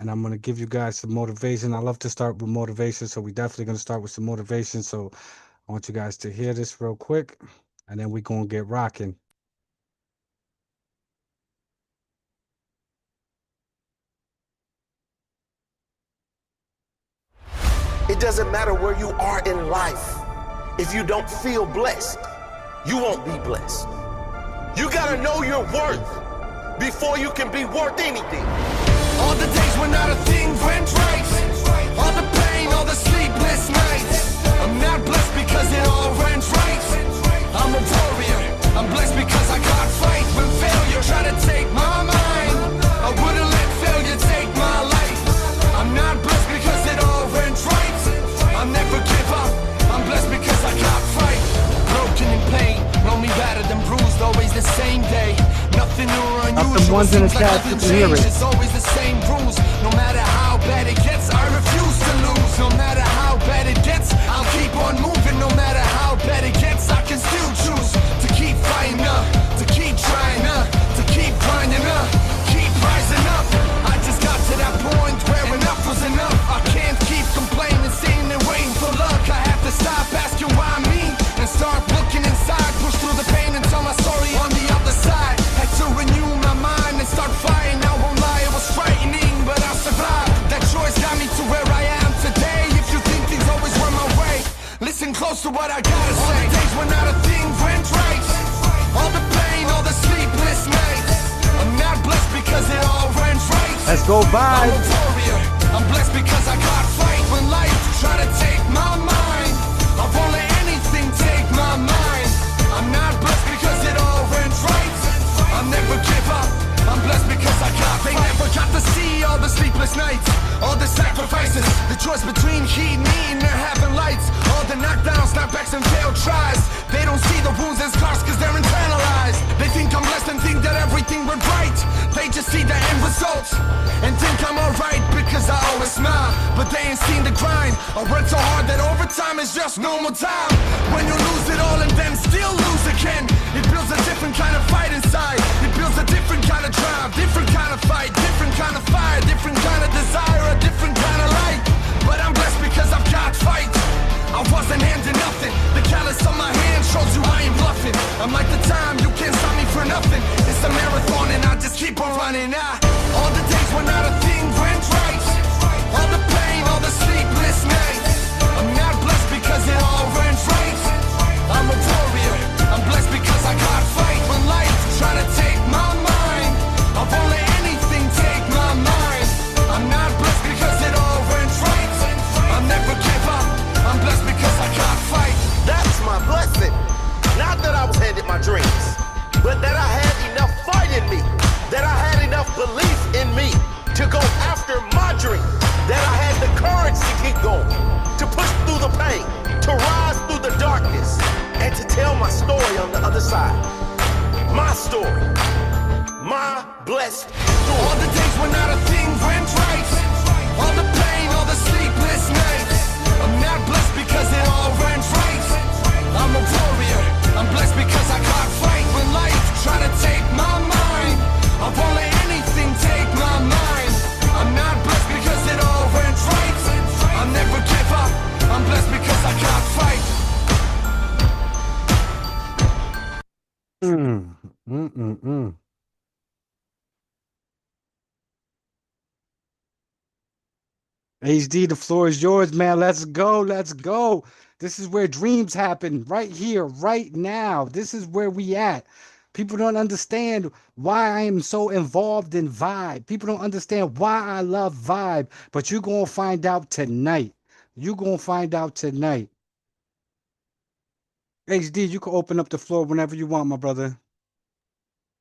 and I'm gonna give you guys some motivation. I love to start with motivation, so we definitely gonna start with some motivation. So I want you guys to hear this real quick, and then we gonna get rocking. It doesn't matter where you are in life. If you don't feel blessed, you won't be blessed. You gotta know your worth before you can be worth anything. All the days when not a thing went right, all the pain, all the sleepless nights. I'm not blessed because it all went right. I'm a warrior, I'm blessed because I can't fight. When failure tried to take my mind, I wouldn't let failure take my life. I'm not blessed because it all went right. I'll never give up, I'm blessed because I can't fight. Broken in pain, lonely, battered and bruised, always the same day. Nothing new or unusual, ones in the seems like chat, nothing you can hear it. changes. It's always the same rules. No matter how bad it gets, I refuse to lose. No matter how bad it gets, I'll keep on moving. No matter how bad it gets, I can still choose to keep fighting up, to keep trying up, to keep grinding up, keep rising up. I just got to that point where enough was enough. I can't keep complaining, sitting and waiting for luck. I have to stop asking why me and start looking inside. Push through the pain and tell my story on the other side. Had to renew my mind and start fighting. I won't lie, it was frightening, but I survived. That choice got me to where I am today. If you think things always went my way, listen close to what I gotta say. All the days when not a thing went right, all the pain, all the sleepless nights. I'm not blessed because it all went right. Let's go, I'm vibe. a warrior, I'm blessed because I can't fight. When life try to take my mind, I won't let anything take my mind. I'm not blessed because it all went right. I'll never give up, I'm blessed because I got. They never got to see all the sleepless nights, all the sacrifices, the choice between heat, me, and they're having lights. All the knockdowns, snapbacks, and failed tries. They don't see the wounds and scars cause they're internalized. They think I'm blessed and think that everything went right. They just see the end results and think I'm alright because I always smile. But they ain't seen the grind. I work so hard that overtime is just normal time. When you lose it all and then still lose again, it builds a different kind of fight inside. It builds a different kind of drive, different kind of fight, different kind of fire, different kind of desire, a different kind of light. But I'm blessed because I've got fight. I wasn't handing nothing. The callus on my hand shows you I ain't bluffing. I'm like the time, you can't stop me for nothing. It's a marathon and I just keep on running. All the days when not a thing went right, all the pain, all the sleepless nights. I'm not blessed because it all went right. I'm a warrior, I'm blessed because I can't fight. When life try to take my mind, I won't let anything take my mind. I'm not blessed because it all went right. I'll never give up, I'm blessed because I can't fight. That's my blessing. Not that I was handed my dreams, but that I had enough fight in me, that I had enough belief in me to go after my dream, that I had the courage to keep going, to push through the pain, to rise through the darkness, and to tell my story on the other side. My story, my blessed story. All the days when not a thing went right, all the pain, all the sleepless nights. I'm not blessed because it all went right. I'm a warrior, I'm blessed because I can't fight. When life try to take my mind, I won't let anything take my mind. I'm not blessed because it all went right. I'll never give up, I'm blessed because I can't fight. Mm, mm, mm, mm. HD, the floor is yours, man. Let's go. Let's go. This is where dreams happen, right here, right now. This is where we at. People don't understand why I am so involved in Vibe. People don't understand why I love Vibe, but you're going to find out tonight. You're going to find out tonight. HD, you can open up the floor whenever you want, my brother.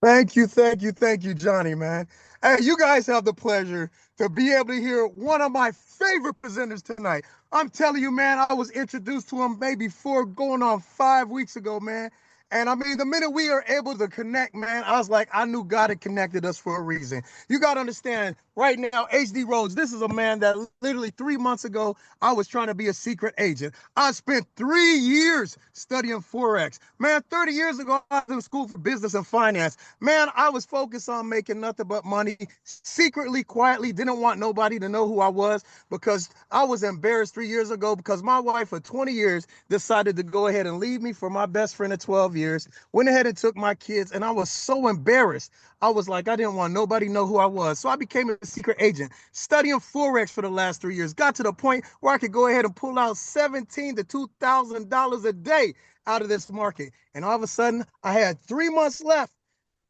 Thank you, Johnny, man. Hey, you guys have the pleasure to be able to hear one of my favorite presenters tonight. I'm telling you, man, I was introduced to him maybe going on 5 weeks ago, man. And I mean, the minute we are able to connect, man, I was like, I knew God had connected us for a reason. You got to understand right now, HD Rhodes, this is a man that literally 3 months ago, I was trying to be a secret agent. I spent 3 years studying Forex. Man, 30 years ago, I was in school for business and finance. Man, I was focused on making nothing but money, secretly, quietly, didn't want nobody to know who I was because I was embarrassed 3 years ago because my wife for 20 years decided to go ahead and leave me for my best friend of 12 years, went ahead and took my kids, and I was so embarrassed. I was like, I didn't want nobody to know who I was. So I became a secret agent, studying Forex for the last 3 years. Got to the point where I could go ahead and pull out $17,000 to $2,000 a day out of this market. And all of a sudden, I had 3 months left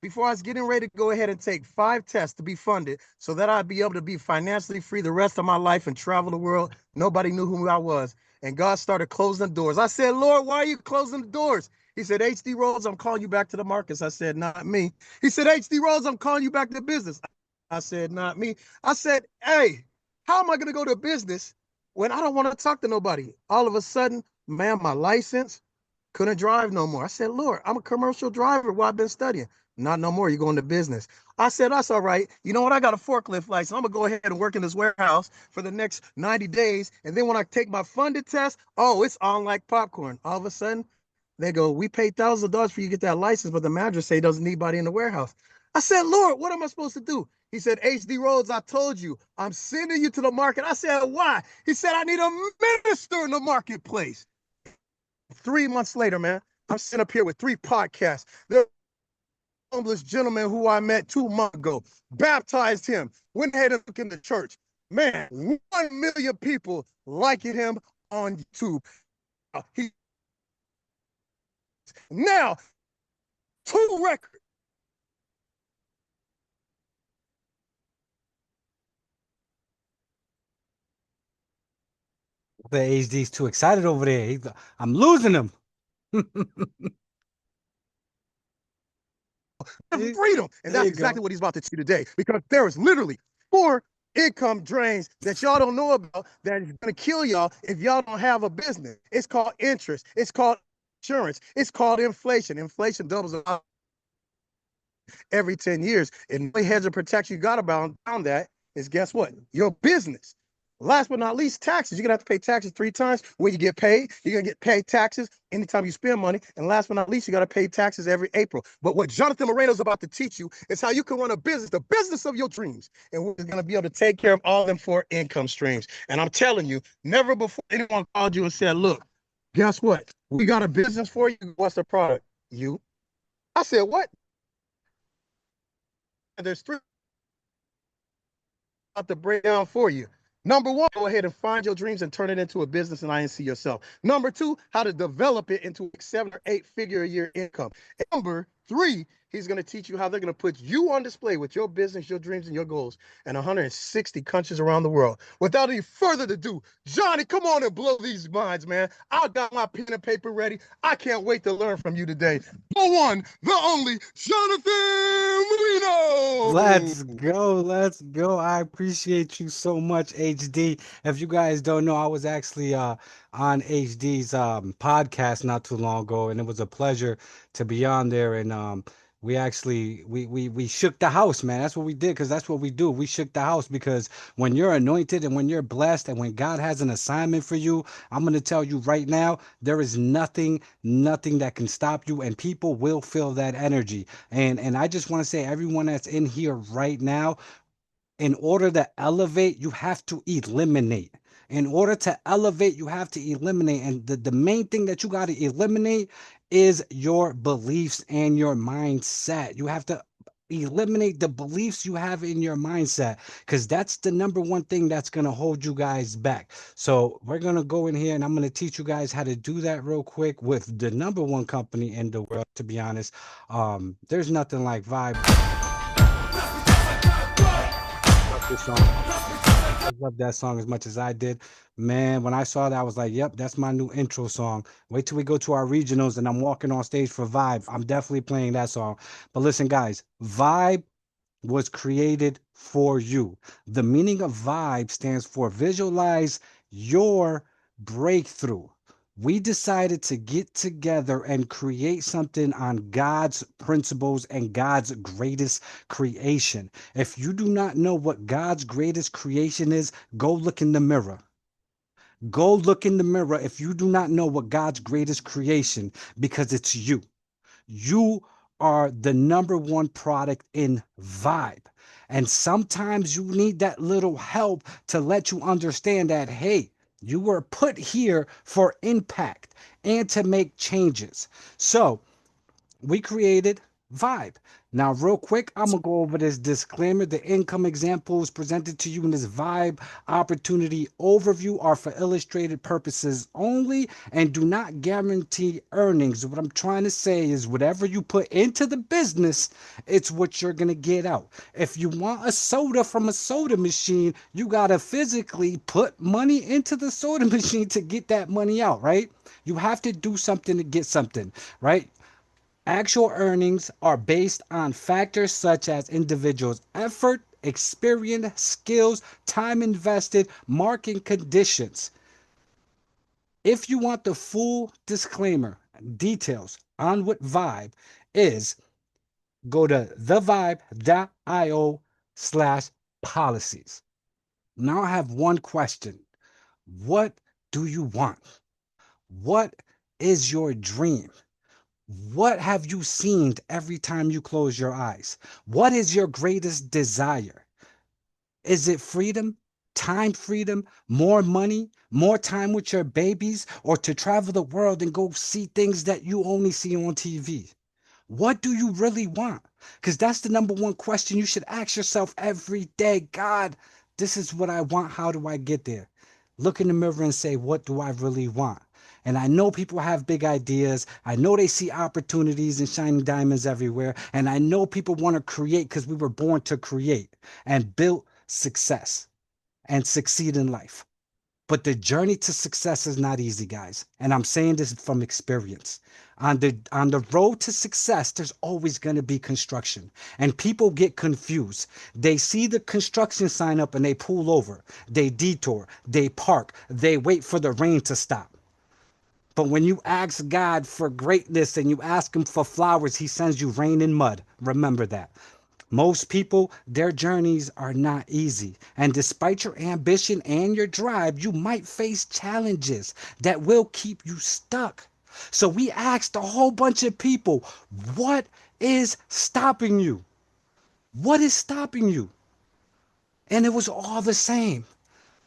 before I was getting ready to go ahead and take 5 tests to be funded so that I'd be able to be financially free the rest of my life and travel the world. Nobody knew who I was. And God started closing the doors. I said, Lord, why are you closing the doors? He said, HD Rhodes, I'm calling you back to the markets. I said, not me. He said, HD Rhodes, I'm calling you back to business. I said, not me. I said, hey, how am I going to go to business when I don't want to talk to nobody? All of a sudden, man, my license couldn't drive no more. I said, Lord, I'm a commercial driver. Well, I've been studying. Not no more. You're going to business. I said, that's all right. You know what? I got a forklift license. I'm going to go ahead and work in this warehouse for the next 90 days. And then when I take my funded test, oh, it's on like popcorn. All of a sudden, they go, we paid thousands of dollars for you to get that license, but the manager say doesn't need anybody in the warehouse. I said, Lord, what am I supposed to do? He said, HD Rhodes, I told you, I'm sending you to the market. I said, why? He said, I need a minister in the marketplace. 3 months later, man, I'm sitting up here with 3 podcasts. The homeless gentleman who I met 2 months ago, baptized him, went ahead and took him to church. Man, 1 million people liking him on YouTube. He now 2 records. The HD's too excited over there. I'm losing him. Freedom. And There that's you go. exactly what he's about to teach you today, because there is literally 4 income drains that y'all don't know about that is going to kill y'all if y'all don't have a business. It's called interest. It's called insurance. It's called inflation. Inflation doubles every 10 years. And the hedge of protection you got around that is, guess what? Your business. Last but not least, taxes. You're gonna have to pay taxes 3 times when you get paid. You're gonna get paid taxes anytime you spend money. And last but not least, you gotta pay taxes every April. But what Jonathan Moreno's about to teach you is how you can run a business, the business of your dreams. And we're gonna be able to take care of all them 4 income streams. And I'm telling you, never before anyone called you and said, look, guess what? We got a business for you. What's the product? You. I said, what? There's 3 to break down for you. Number 1, go ahead and find your dreams and turn it into a business and INC yourself. Number 2, how to develop it into a 7 or 8 figure a year income. And number 3, he's going to teach you how they're going to put you on display with your business, your dreams, and your goals in 160 countries around the world. Without any further ado, Johnny, come on and blow these minds, man. I got my pen and paper ready. I can't wait to learn from you today. The one, the only, Jonathan Marino. Let's go. Let's go. I appreciate you so much, HD. If you guys don't know, I was actually on HD's podcast not too long ago, and it was a pleasure to be on there. And we actually we shook the house, man. That's what we did, because that's what we do. We shook the house, because when you're anointed and when you're blessed and when God has an assignment for you, I'm gonna tell you right now, there is nothing that can stop you, and people will feel that energy. And I just want to say, everyone that's in here right now, in order to elevate, you have to eliminate. In order to elevate, you have to eliminate. And the main thing that you got to eliminate is your beliefs and your mindset. You have to eliminate the beliefs you have in your mindset, because that's the number one thing that's going to hold you guys back. So we're going to go in here and I'm going to teach you guys how to do that real quick with the number one company in the world, to be honest. There's nothing like VYB. Love this song. I love that song as much as I did. Man, when I saw that, I was like, yep, that's my new intro song. Wait till we go to our regionals and I'm walking on stage for Vibe. I'm definitely playing that song. But listen, guys, Vibe was created for you. The meaning of Vibe stands for visualize your breakthrough. We decided to get together and create something on God's principles and God's greatest creation. If you do not know what God's greatest creation is, go look in the mirror. Go look in the mirror if you do not know what God's greatest creation, because it's you. You are the number one product in vibe. And sometimes you need that little help to let you understand that, hey, you were put here for impact and to make changes. So we created Vibe. Now, real quick, I'm gonna go over this disclaimer. The income examples presented to you in this Vibe opportunity overview are for illustrated purposes only and do not guarantee earnings. What I'm trying to say is whatever you put into the business, it's what you're gonna get out. If you want a soda from a soda machine, you gotta physically put money into the soda machine to get that money out, right? You have to do something to get something, right? Actual earnings are based on factors such as individuals' effort, experience, skills, time invested, market conditions. If you want the full disclaimer, details on what Vibe is, go to thevibe.io/policies. Now I have one question. What do you want? What is your dream? What have you seen every time you close your eyes? What is your greatest desire? Is it freedom, time freedom, more money, more time with your babies, or to travel the world and go see things that you only see on TV? What do you really want? Because that's the number one question you should ask yourself every day. God, this is what I want. How do I get there? Look in the mirror and say, what do I really want? And I know people have big ideas. I know they see opportunities and shining diamonds everywhere. And I know people want to create because we were born to create and build success and succeed in life. But the journey to success is not easy, guys. And I'm saying this from experience. On the road to success, there's always going to be construction. And people get confused. They see the construction sign up and they pull over. They detour. They park. They wait for the rain to stop. But when you ask God for greatness and you ask him for flowers, he sends you rain and mud. Remember that. Most people, their journeys are not easy. And despite your ambition and your drive, you might face challenges that will keep you stuck. So we asked a whole bunch of people, what is stopping you? What is stopping you? And it was all the same.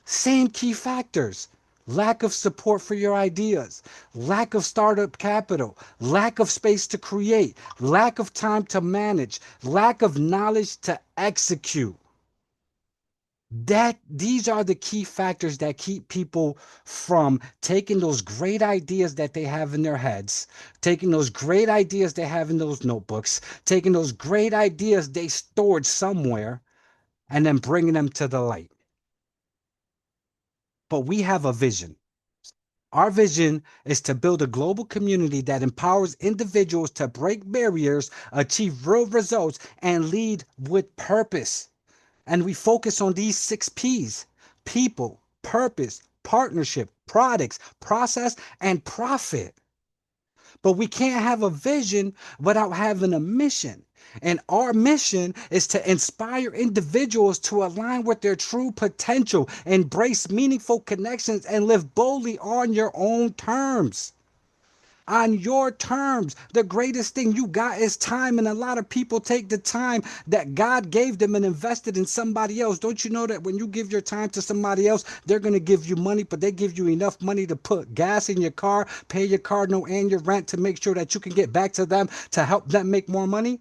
Same key factors: lack of support for your ideas, lack of startup capital, lack of space to create, lack of time to manage, lack of knowledge to execute. These are the key factors that keep people from taking those great ideas that they have in their heads, taking those great ideas they have in those notebooks, taking those great ideas they stored somewhere, and then bringing them to the light. But we have a vision. Our vision is to build a global community that empowers individuals to break barriers, achieve real results, and lead with purpose. And we focus on these 6 P's: people, purpose, partnership, products, process, and profit. But we can't have a vision without having a mission. And our mission is to inspire individuals to align with their true potential, embrace meaningful connections, and live boldly on your own terms. On your terms. The greatest thing you got is time, and a lot of people take the time that God gave them and invested in somebody else. Don't you know that when you give your time to somebody else, they're going to give you money, but they give you enough money to put gas in your car, pay your car note and your rent to make sure that you can get back to them to help them make more money?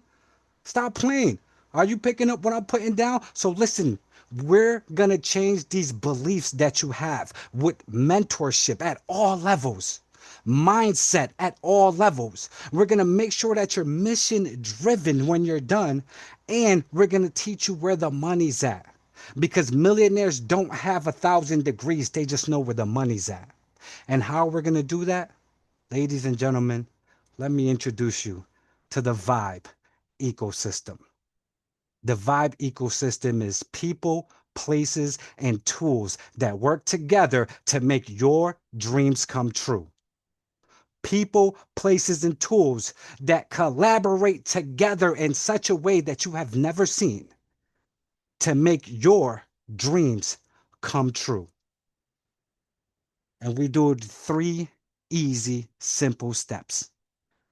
Stop playing. Are you picking up what I'm putting down? So listen, we're going to change these beliefs that you have with mentorship at all levels, mindset at all levels. We're going to make sure that you're mission driven when you're done, and we're going to teach you where the money's at. Because millionaires don't have 1,000 degrees, they just know where the money's at. And how we're going to do that? Ladies and gentlemen, let me introduce you to the Vibe ecosystem. The Vibe ecosystem is people, places, and tools that work together to make your dreams come true. people, places, and tools that collaborate together in such a way that you have never seen to make your dreams come true. And we do it 3 easy, simple steps.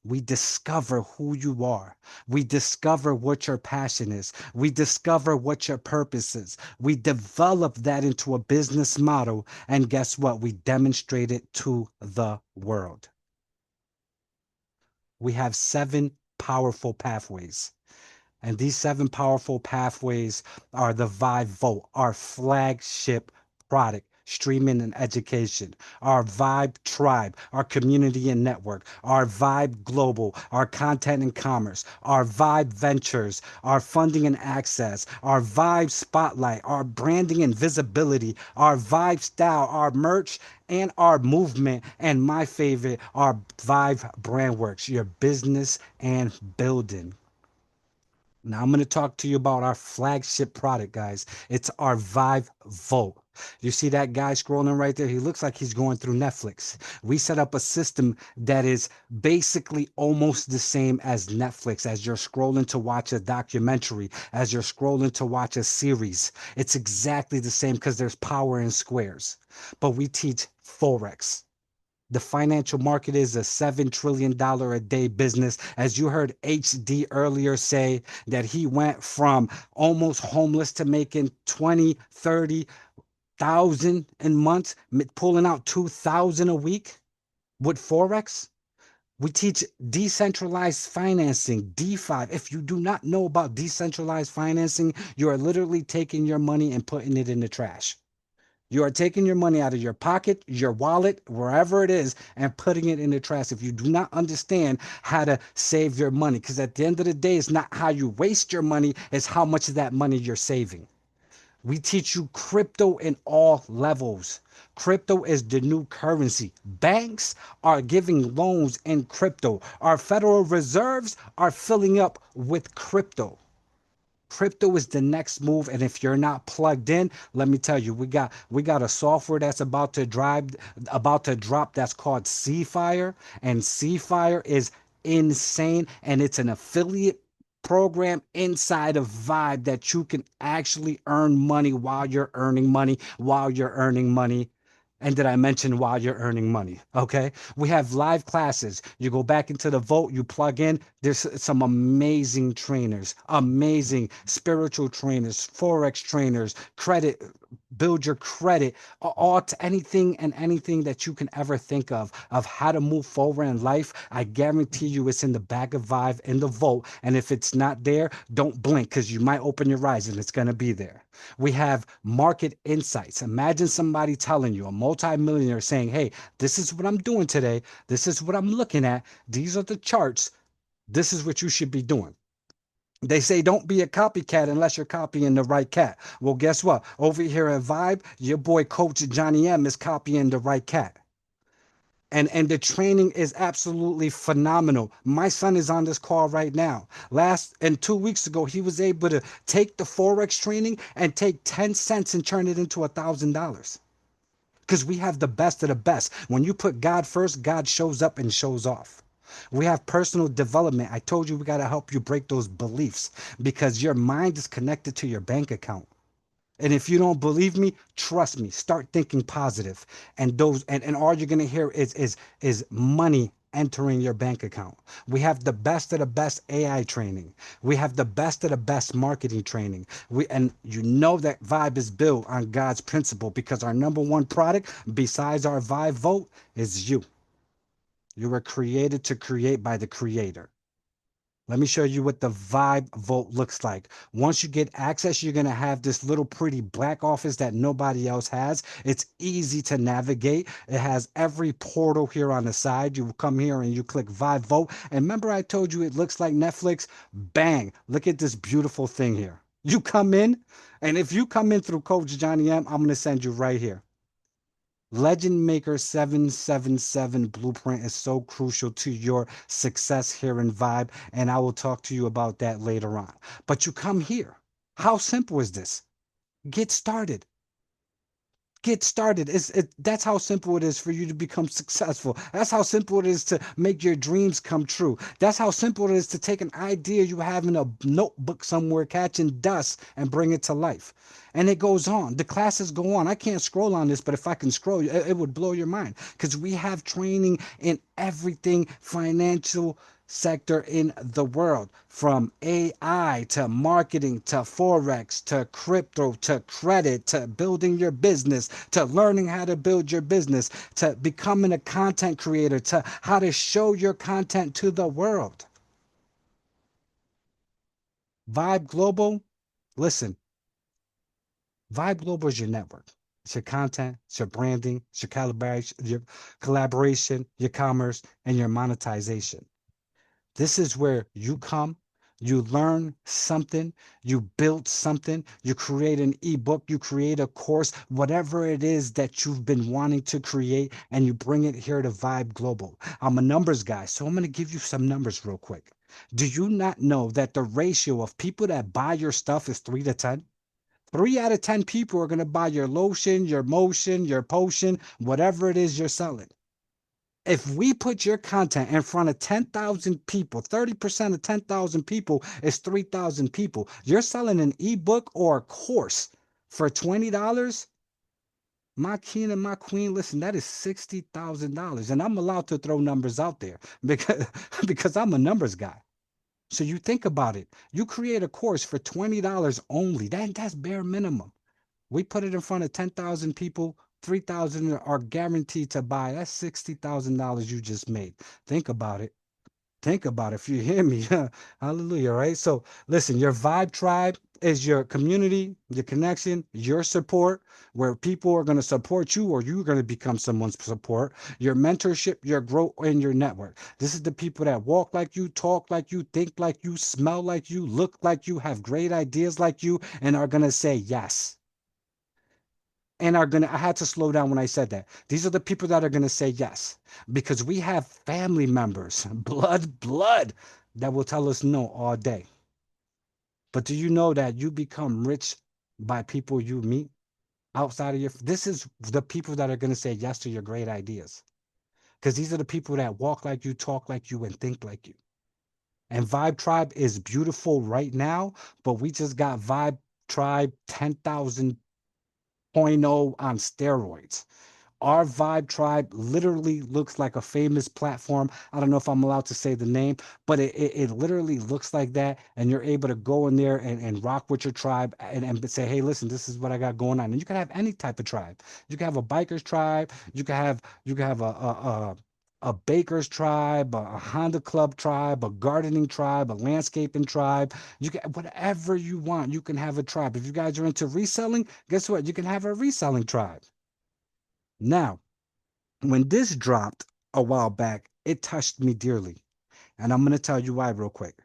We discover who you are. We discover what your passion is. We discover what your purpose is. We develop that into a business model. And guess what? We demonstrate it to the world. We have 7 powerful pathways. And these 7 powerful pathways are the VYB Vote, our flagship product, streaming and education, our VYB Tribe, our community and network, our VYB Global, our content and commerce, our VYB Ventures, our funding and access, our VYB Spotlight, our branding and visibility, our VYB Style, our merch, and our movement, and my favorite, our VYB Brandworks, your business and building. Now I'm going to talk to you about our flagship product, guys. It's our VYB Vote. You see that guy scrolling right there? He looks like he's going through Netflix. We set up a system that is basically almost the same as Netflix, as you're scrolling to watch a documentary, as you're scrolling to watch a series. It's exactly the same because there's power in squares. But we teach Forex. The financial market is a $7 trillion a day business. As you heard HD earlier say that he went from almost homeless to making 20, 30,000 in months, pulling out 2,000 a week with Forex. We teach decentralized financing, DeFi. If you do not know about decentralized financing, you are literally taking your money and putting it in the trash. You are taking your money out of your pocket, your wallet, wherever it is, and putting it in the trash if you do not understand how to save your money. Because at the end of the day, it's not how you waste your money, it's how much of that money you're saving. We teach you crypto in all levels. Crypto is the new currency. Banks are giving loans in crypto. Our Federal Reserves are filling up with crypto. Crypto is the next move, and if you're not plugged in, let me tell you, we got a software that's about to drop that's called Seafire, and Seafire is insane, and it's an affiliate program inside of VYB that you can actually earn money while you're earning money, while you're earning money. And did I mention while you're earning money? Okay. We have live classes. You go back into the vote, you plug in. There's some amazing trainers, amazing spiritual trainers, Forex trainers, credit, build your credit, all to anything that you can ever think of how to move forward in life. I guarantee you it's in the back of VYB in the vote. And if it's not there, don't blink because you might open your eyes and it's going to be there. We have market insights. Imagine somebody telling you, a multimillionaire saying, hey, this is what I'm doing today. This is what I'm looking at. These are the charts. This is what you should be doing. They say don't be a copycat unless you're copying the right cat. Well, guess what? Over here at VYB, your boy Coach Jonny M is copying the right cat. And the training is absolutely phenomenal. My son is on this call right now. Last and 2 weeks ago, he was able to take the Forex training and take 10 cents and turn it into $1,000. Because we have the best of the best. When you put God first, God shows up and shows off. We have personal development. I told you we got to help you break those beliefs because your mind is connected to your bank account. And if you don't believe me, trust me, start thinking positive. And all you're gonna hear is money entering your bank account. We have the best of the best AI training. We have the best of the best marketing training. And you know that VYB is built on God's principle because our number one product, besides our VYB Vote, is you. You were created to create by the creator. Let me show you what the VYB Vote looks like. Once you get access, you're going to have this little pretty black office that nobody else has. It's easy to navigate. It has every portal here on the side. You come here and you click VYB Vote. And remember I told you it looks like Netflix? Bang. Look at this beautiful thing here. You come in, and if you come in through Coach Jonny M, I'm going to send you right here. Legend Maker 777 blueprint is so crucial to your success here in VYB, and I will talk to you about that later on. But you come here. How simple is this? Get started. Get started. That's how simple it is for you to become successful. That's how simple it is to make your dreams come true. That's how simple it is to take an idea you have in a notebook somewhere catching dust and bring it to life. And it goes on. The classes go on. I can't scroll on this, but if I can scroll, it would blow your mind because we have training in everything financial sector in the world, from AI to marketing to forex to crypto to credit to building your business to learning how to build your business to becoming a content creator to how to show your content to the world. Vibe Global, listen, Vibe Global is your network. It's your content, it's your branding, it's your collaboration, your commerce, and your monetization. This is where you come, you learn something, you build something, you create an ebook, you create a course, whatever it is that you've been wanting to create, and you bring it here to Vibe Global. I'm a numbers guy, so I'm going to give you some numbers real quick. Do you not know that the ratio of people that buy your stuff is 3 to 10? 3 out of 10 people are going to buy your lotion, your motion, your potion, whatever it is you're selling. If we put your content in front of 10,000 people, 30% of 10,000 people is 3,000 people. You're selling an ebook or a course for $20. My king and my queen, listen, that is $60,000. And I'm allowed to throw numbers out there because, because I'm a numbers guy. So you think about it. You create a course for $20 only. That's bare minimum. We put it in front of 10,000 people, 3,000 are guaranteed to buy. That's $60,000 you just made. Think about it. Think about it. If you hear me, hallelujah, right? So listen, your Vibe Tribe is your community, your connection, your support, where people are going to support you or you're going to become someone's support, your mentorship, your growth, and your network. This is the people that walk like you, talk like you, think like you, smell like you, look like you, have great ideas like you, and are going to say yes and are gonna I had to slow down when I said that. These are the people that are gonna say yes. Because we have family members, blood, that will tell us no all day. But do you know that you become rich by people you meet outside of your this is the people that are gonna say yes to your great ideas. Because these are the people that walk like you, talk like you, and think like you. And Vibe Tribe is beautiful right now, but we just got Vibe Tribe 10,000 on steroids. Our Vibe Tribe literally looks like a famous platform. I don't know if I'm allowed to say the name, but it literally looks like that. And you're able to go in there and rock with your tribe and say, hey, listen, this is what I got going on. And you can have any type of tribe. You can have a biker's tribe. You can have a baker's tribe, a Honda Club tribe, a gardening tribe, a landscaping tribe. You can whatever you want. You can have a tribe. If you guys are into reselling, guess what? You can have a reselling tribe. Now, when this dropped a while back, it touched me dearly. And I'm going to tell you why real quick.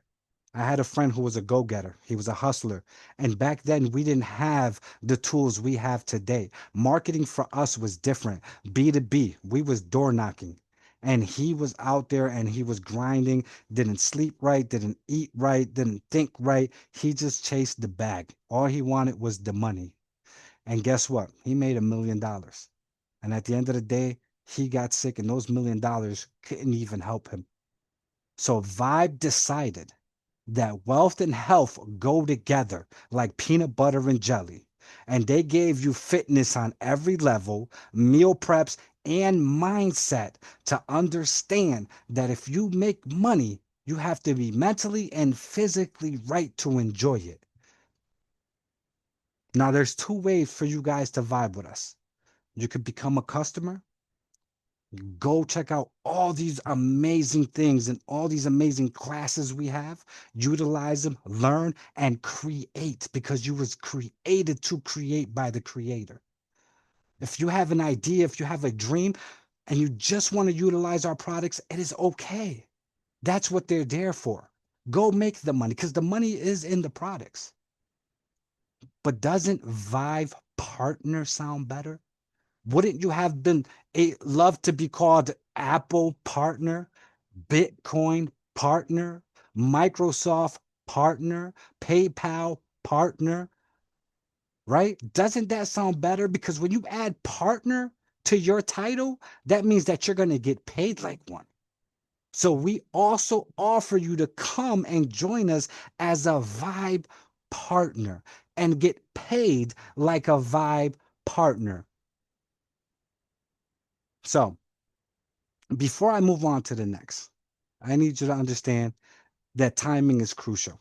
I had a friend who was a go getter, he was a hustler. And back then, we didn't have the tools we have today. Marketing for us was different. B2B, we was door knocking. And he was out there and he was grinding, didn't sleep right, didn't eat right, didn't think right. He just chased the bag. All he wanted was the money. And guess what? He made $1 million. And at the end of the day, he got sick, and those $1 million couldn't even help him. So Vibe decided that wealth and health go together like peanut butter and jelly. And they gave you fitness on every level, meal preps, and mindset to understand that if you make money, you have to be mentally and physically right to enjoy it. Now, there's two ways for you guys to vibe with us. You could become a customer. Go check out all these amazing things and all these amazing classes we have. Utilize them, learn, and create because you was created to create by the creator. If you have an idea, if you have a dream, and you just want to utilize our products, it is okay. That's what they're there for. Go make the money because the money is in the products. But doesn't Vive partner sound better? Wouldn't you have been love to be called Apple partner, Bitcoin partner, Microsoft partner, PayPal partner? right? Doesn't that sound better? Because when you add partner to your title, that means that you're going to get paid like one. So we also offer you to come and join us as a Vibe partner and get paid like a Vibe partner. So before I move on to the next, I need you to understand that timing is crucial.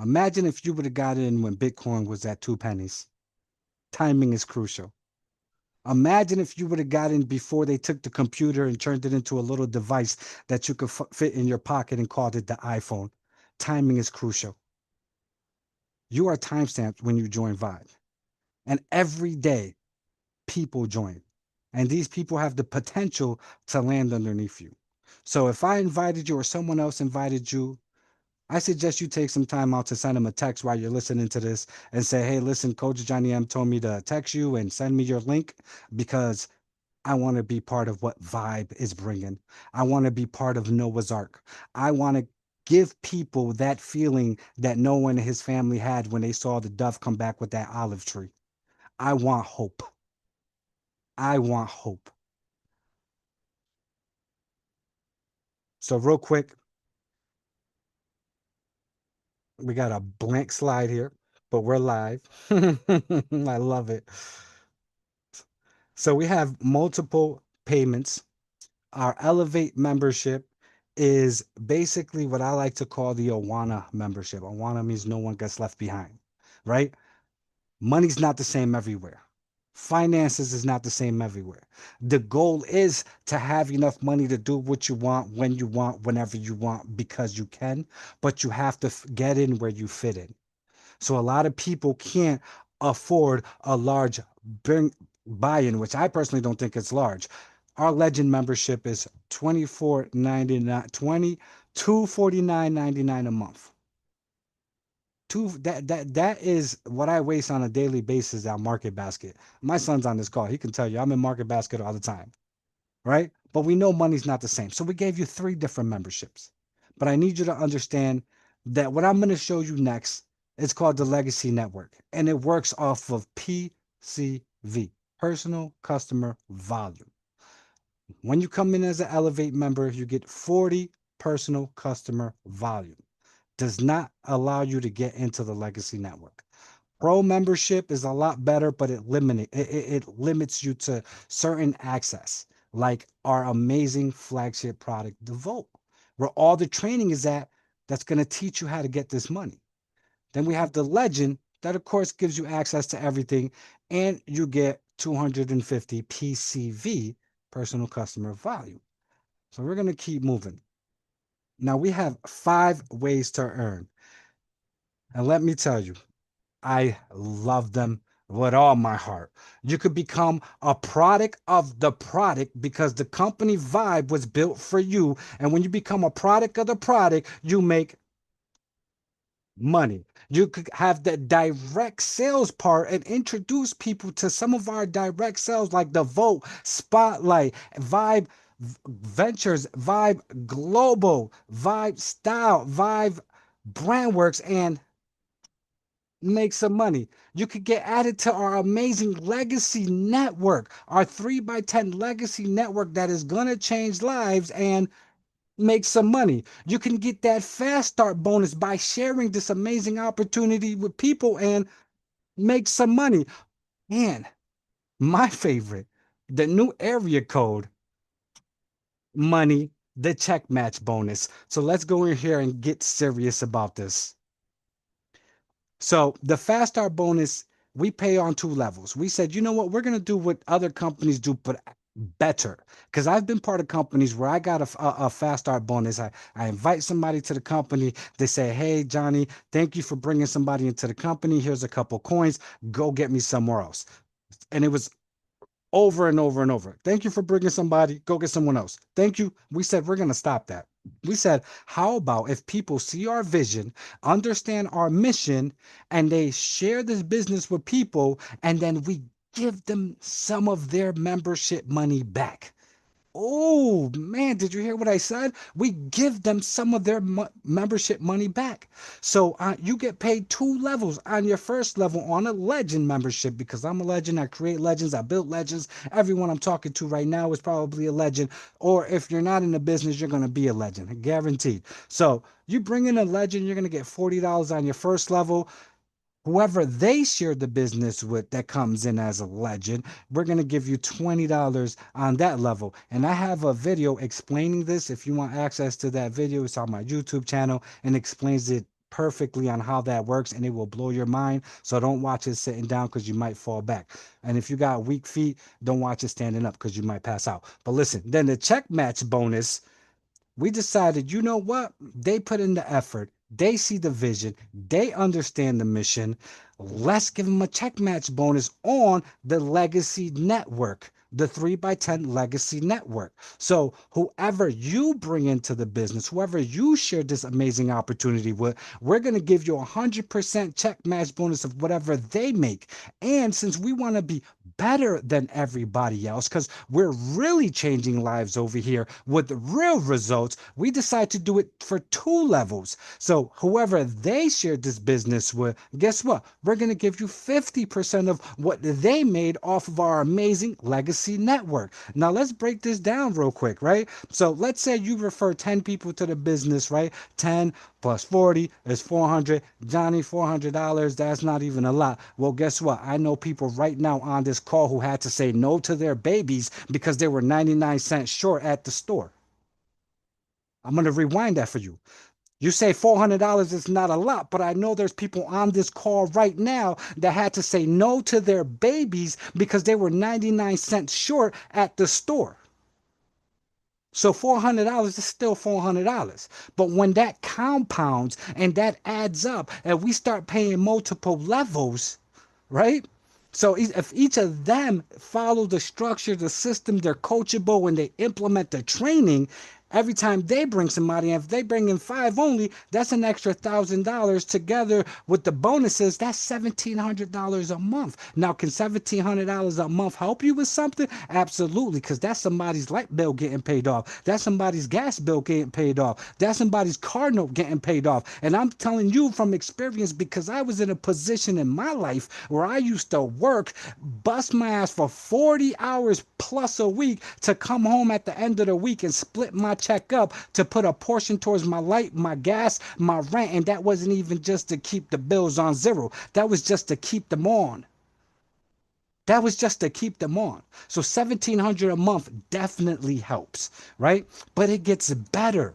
Imagine if you would have got in when Bitcoin was at 2 pennies. Timing is crucial. Imagine if you would have got in before they took the computer and turned it into a little device that you could fit in your pocket and called it the iPhone. Timing is crucial. You are timestamped when you join Vibe. And every day, people join. And these people have the potential to land underneath you. So if I invited you or someone else invited you, I suggest you take some time out to send them a text while you're listening to this and say, hey, listen, Coach Jonny M told me to text you and send me your link because I want to be part of what Vibe is bringing. I want to be part of Noah's Ark. I want to give people that feeling that Noah and his family had when they saw the dove come back with that olive tree. I want hope. I want hope. So, real quick, we got a blank slide here, but we're live. I love it. So, we have multiple payments. Our Elevate membership is basically what I like to call the Awana membership. Awana means no one gets left behind, right? Money's not the same everywhere. Finances is not the same everywhere. The goal is to have enough money to do what you want, when you want, whenever you want, because you can, but you have to get in where you fit in. So a lot of people can't afford a large buy-in, which I personally don't think it's large. Our Legend membership is $24.99, 249.99 a month. That is what I waste on a daily basis at Market Basket. My son's on this call. He can tell you I'm in Market Basket all the time, right? But we know money's not the same. So we gave you three different memberships. But I need you to understand that what I'm going to show you next is called the Legacy Network. And it works off of PCV, Personal Customer Volume. When you come in as an Elevate member, you get 40 personal customer volume. Does not allow you to get into the Legacy Network. Pro membership is a lot better, but it limits you to certain access, like our amazing flagship product, the Vote, where all the training is at that's going to teach you how to get this money. Then we have the Legend, that of course gives you access to everything, and you get 250 PCV, personal customer value. So we're going to keep moving. Now we have 5 ways to earn. And let me tell you, I love them with all my heart. You could become a product of the product because the company Vibe was built for you. And when you become a product of the product, you make money. You could have the direct sales part and introduce people to some of our direct sales like the Vote, Spotlight, Vibe Ventures, Vibe Global, Vibe Style, Vibe Brandworks, and make some money. You could get added to our amazing legacy network, our 3x10 legacy network that is going to change lives and make some money. You can get that fast start bonus by sharing this amazing opportunity with people and make some money. And my favorite, the new area code money, the check match bonus. So let's go in here and get serious about this. So the fast start bonus, we pay on 2 levels. We said, you know what, we're going to do what other companies do, but better. Because I've been part of companies where I got a fast start bonus. I invite somebody to the company. They say, hey, Jonny, thank you for bringing somebody into the company. Here's a couple coins. Go get me somewhere else. And it was over and over and over. Thank you for bringing somebody. Go get someone else. Thank you. We said we're going to stop that. We said, how about if people see our vision, understand our mission, and they share this business with people, and then we give them some of their membership money back? Oh man, did you hear what I said? We give them some of their membership money back. So you get paid two levels on your first level on a legend membership because I'm a legend. I create legends. I build legends. Everyone I'm talking to right now is probably a legend. Or if you're not in the business, you're going to be a legend, guaranteed. So you bring in a legend, you're going to get $40 on your first level. Whoever they share the business with that comes in as a legend, we're going to give you $20 on that level. And I have a video explaining this. If you want access to that video, it's on my YouTube channel and explains it perfectly on how that works, and it will blow your mind. So don't watch it sitting down because you might fall back. And if you got weak feet, don't watch it standing up because you might pass out. But listen, then the check match bonus, we decided, you know what? They put in the effort. They see the vision. They understand the mission. Let's give them a check match bonus on the Legacy Network, the 3x10 Legacy Network. So, whoever you bring into the business, whoever you share this amazing opportunity with, we're going to give you a 100% check match bonus of whatever they make. And since we want to be better than everybody else, because we're really changing lives over here with real results, we decide to do it for two levels. So whoever they shared this business with, guess what? We're going to give you 50% of what they made off of our amazing Legacy Network. Now let's break this down real quick, right? So let's say you refer 10 people to the business, right? 10 plus 40 is 400. Johnny, $400, that's not even a lot. Well, guess what? I know people right now on this call who had to say no to their babies because they were 99 cents short at the store. I'm going to rewind that for you. You say $400 is not a lot, but I know there's people on this call right now that had to say no to their babies because they were 99 cents short at the store. So $400 is still $400. But when that compounds and that adds up and we start paying multiple levels, right? So if each of them follow the structure, the system, they're coachable and they implement the training, every time they bring somebody, and if they bring in five only, that's an extra $1,000 together with the bonuses. That's $1,700 a month. Now, can $1,700 a month help you with something? Absolutely, because that's somebody's light bill getting paid off. That's somebody's gas bill getting paid off. That's somebody's car note getting paid off. And I'm telling you from experience because I was in a position in my life where I used to work, bust my ass for 40 hours plus a week to come home at the end of the week and split my check up to put a portion towards my light, my gas, my rent. And that wasn't even just to keep the bills on zero. That was just to keep them on. That was just to keep them on. So 1,700 a month definitely helps, right? But it gets better.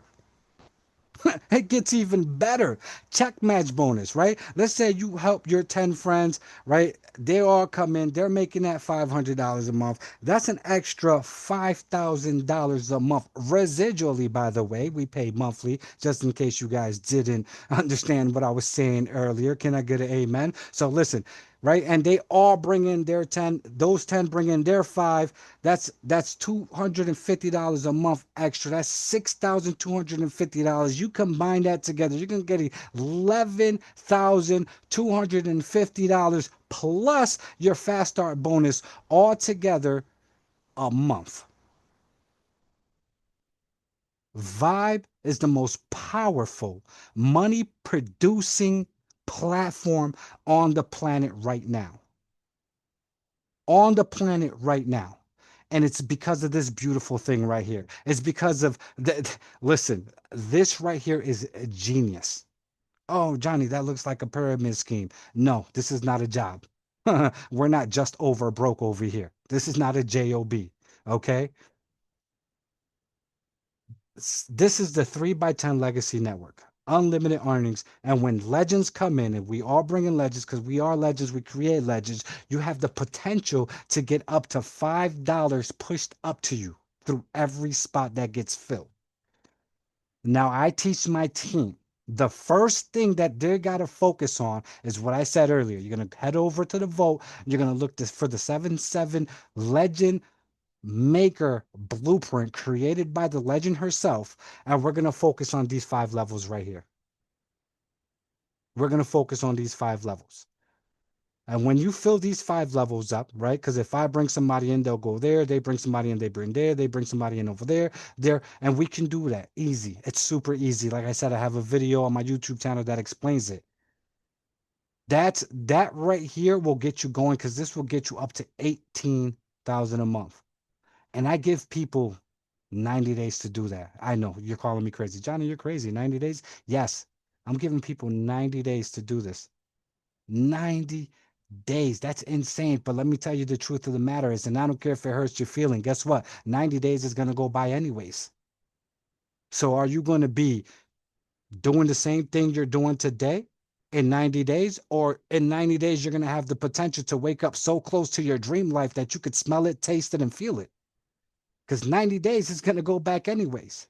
It gets even better. Check match bonus, right? Let's say you help your 10 friends, right? They all come in, they're making that $500 a month. That's an extra $5,000 a month. Residually, by the way, we pay monthly, just in case you guys didn't understand what I was saying earlier. Can I get an amen? So listen, right? And they all bring in their 10, those 10 bring in their five. That's $250 a month extra. That's $6,250. You combine that together, you can get $11,250 plus your fast start bonus all together a month. Vibe is the most powerful money producing platform on the planet right now. On the planet right now. And it's because of this beautiful thing right here. It's because of the, listen, this right here is a genius. Oh, Johnny, that looks like a pyramid scheme. No, this is not a job. We're not just over broke over here. This is not a job. Okay. This is the 3x10 Legacy Network. Unlimited earnings. And when legends come in, and we all bring in legends because we are legends, we create legends, you have the potential to get up to $5 pushed up to you through every spot that gets filled. Now, I teach my team. The first thing that they got to focus on is what I said earlier. You're going to head over to the vote. You're going to look for the 7-7 legend maker blueprint created by the legend herself, and we're going to focus on these 5 levels right here. We're going to focus on these 5 levels. And when you fill these 5 levels up, right? Because if I bring somebody in, they'll go there. They bring somebody in, they bring there. They bring somebody in over there, there. And we can do that easy. It's super easy. Like I said, I have a video on my YouTube channel that explains it. That right here will get you going because this will get you up to 18,000 a month. And I give people 90 days to do that. I know you're calling me crazy. Johnny, you're crazy. 90 days? Yes. I'm giving people 90 days to do this. 90 days. That's insane. But let me tell you the truth of the matter is, and I don't care if it hurts your feeling. Guess what? 90 days is going to go by anyways. So are you going to be doing the same thing you're doing today in 90 days? Or in 90 days, you're going to have the potential to wake up so close to your dream life that you could smell it, taste it, and feel it? Because 90 days is going to go back anyways.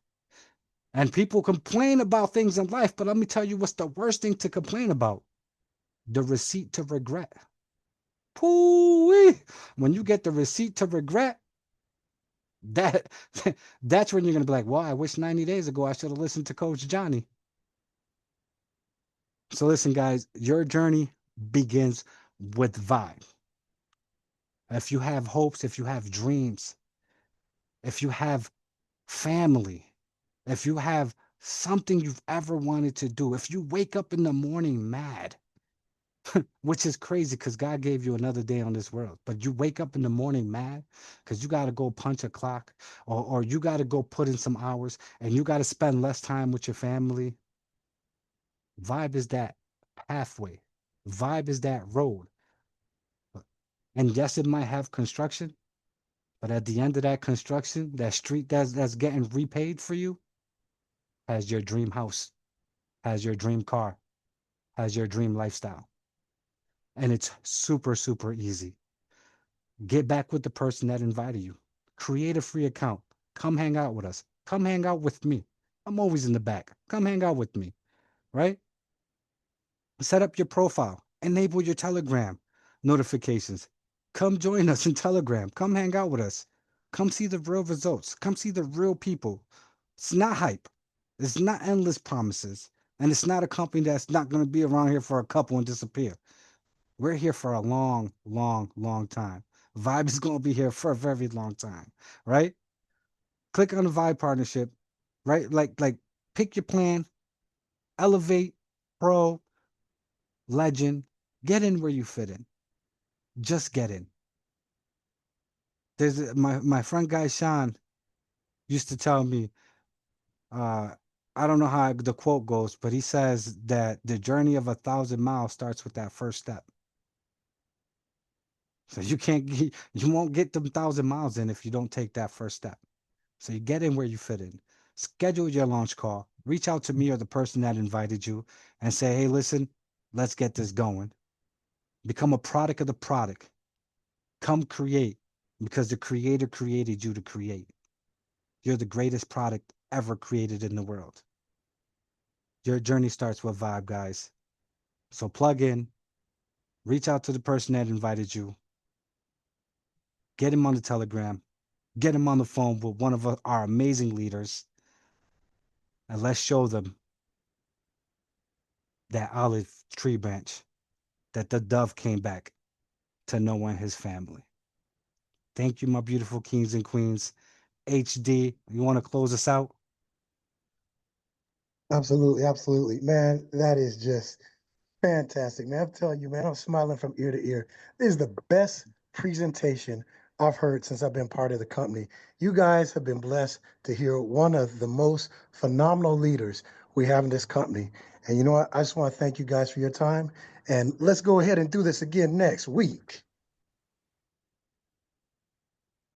And people complain about things in life, but let me tell you what's the worst thing to complain about: the receipt to regret. Pooh-wee. When you get the receipt to regret, that that's when you're gonna be like, well, I wish 90 days ago I should have listened to Coach Johnny. So listen, guys, your journey begins with vibe. If you have hopes, if you have dreams, if you have family, if you have something you've ever wanted to do, if you wake up in the morning mad, which is crazy because God gave you another day on this world, but you wake up in the morning mad because you got to go punch a clock, or you got to go put in some hours and you got to spend less time with your family. Vibe is that pathway. Vibe is that road. And yes, it might have construction, but at the end of that construction, that street that's getting repaid for you has your dream house, has your dream car, has your dream lifestyle. And it's super, super easy. Get back with the person that invited you. Create a free account. Come hang out with us. Come hang out with me. I'm always in the back. Come hang out with me, right? Set up your profile. Enable your Telegram notifications. Come join us in Telegram. Come hang out with us. Come see the real results. Come see the real people. It's not hype. It's not endless promises. And it's not a company that's not going to be around here for a couple and disappear. We're here for a long, long, long time. Vibe is going to be here for a very long time, right? Click on the Vibe partnership, right? Like pick your plan, elevate, pro, legend, get in where you fit in. Just get in. There's my friend guy Sean used to tell me, uh, I don't know how the quote goes, but he says that the journey of 1,000 miles starts with that first step. So you won't get them 1,000 miles in if you don't take that first step. So you get in where you fit in. Schedule your launch call. Reach out to me or the person that invited you and say, hey, listen, let's get this going. Become a product of the product. Come create because the creator created you to create. You're the greatest product ever created in the world. Your journey starts with vibe, guys. So plug in, reach out to the person that invited you, get him on the Telegram, get him on the phone with one of our amazing leaders, and let's show them that olive tree branch, that the dove came back to Noah and his family. Thank you, my beautiful kings and queens. HD, you want to close us out? Absolutely, absolutely. Man, that is just fantastic, man. I'm telling you, man, I'm smiling from ear to ear. This is the best presentation I've heard since I've been part of the company. You guys have been blessed to hear one of the most phenomenal leaders we have in this company. And you know what? I just want to thank you guys for your time. And let's go ahead and do this again next week.